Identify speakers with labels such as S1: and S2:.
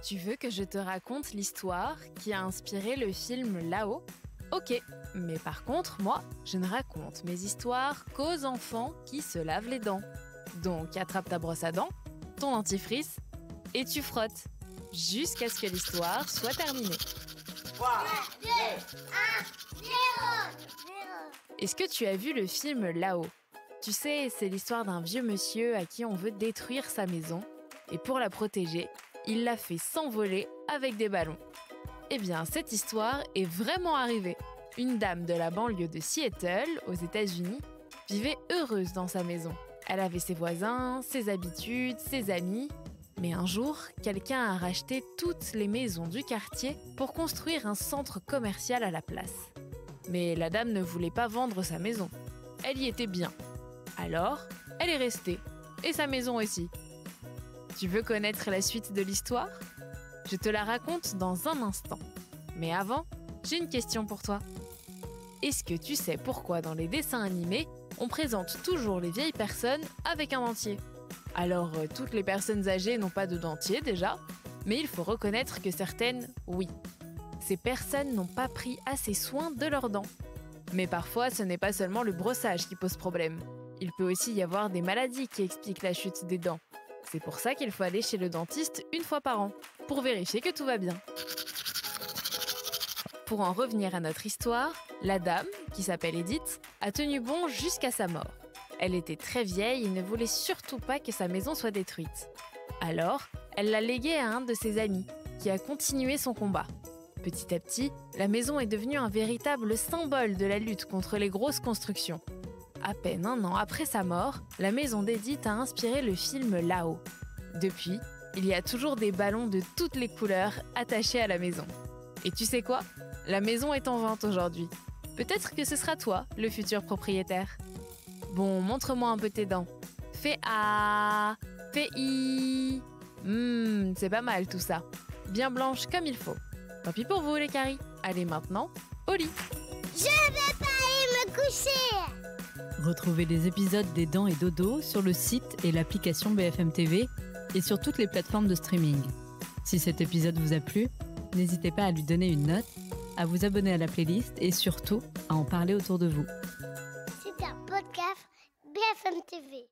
S1: Tu veux que je te raconte l'histoire qui a inspiré le film Là-haut ? Ok, mais par contre, moi, je ne raconte mes histoires qu'aux enfants qui se lavent les dents. Donc attrape ta brosse à dents, ton dentifrice, et tu frottes, jusqu'à ce que l'histoire soit terminée.
S2: 3, 2, 1, 0.
S1: Est-ce que tu as vu le film Là-haut ? Tu sais, c'est l'histoire d'un vieux monsieur à qui on veut détruire sa maison, et pour la protéger, il l'a fait s'envoler avec des ballons. Eh bien, cette histoire est vraiment arrivée. Une dame de la banlieue de Seattle, aux États-Unis, vivait heureuse dans sa maison. Elle avait ses voisins, ses habitudes, ses amis. Mais un jour, quelqu'un a racheté toutes les maisons du quartier pour construire un centre commercial à la place. Mais la dame ne voulait pas vendre sa maison. Elle y était bien. Alors, elle est restée. Et sa maison aussi. Tu veux connaître la suite de l'histoire ? Je te la raconte dans un instant. Mais avant, j'ai une question pour toi. Est-ce que tu sais pourquoi dans les dessins animés, on présente toujours les vieilles personnes avec un dentier ? Alors, toutes les personnes âgées n'ont pas de dentier déjà, mais il faut reconnaître que certaines, oui. Ces personnes n'ont pas pris assez soin de leurs dents. Mais parfois, ce n'est pas seulement le brossage qui pose problème. Il peut aussi y avoir des maladies qui expliquent la chute des dents. C'est pour ça qu'il faut aller chez le dentiste une fois par an, pour vérifier que tout va bien. Pour en revenir à notre histoire, la dame, qui s'appelle Edith, a tenu bon jusqu'à sa mort. Elle était très vieille et ne voulait surtout pas que sa maison soit détruite. Alors, elle l'a léguée à un de ses amis, qui a continué son combat. Petit à petit, la maison est devenue un véritable symbole de la lutte contre les grosses constructions. À peine un an après sa mort, la maison d'Edith a inspiré le film Là-haut. Depuis, il y a toujours des ballons de toutes les couleurs attachés à la maison. Et tu sais quoi ? La maison est en vente aujourd'hui. Peut-être que ce sera toi, le futur propriétaire. Bon, montre-moi un peu tes dents. Fais A, fais I. C'est pas mal tout ça. Bien blanche comme il faut. Tant pis pour vous les caries. Allez maintenant, au lit.
S2: Je vais pas aller me coucher.
S3: Retrouvez les épisodes des Dents et Dodo sur le site et l'application BFM TV et sur toutes les plateformes de streaming. Si cet épisode vous a plu, n'hésitez pas à lui donner une note, à vous abonner à la playlist et surtout à en parler autour de vous.
S2: C'est un podcast BFM TV.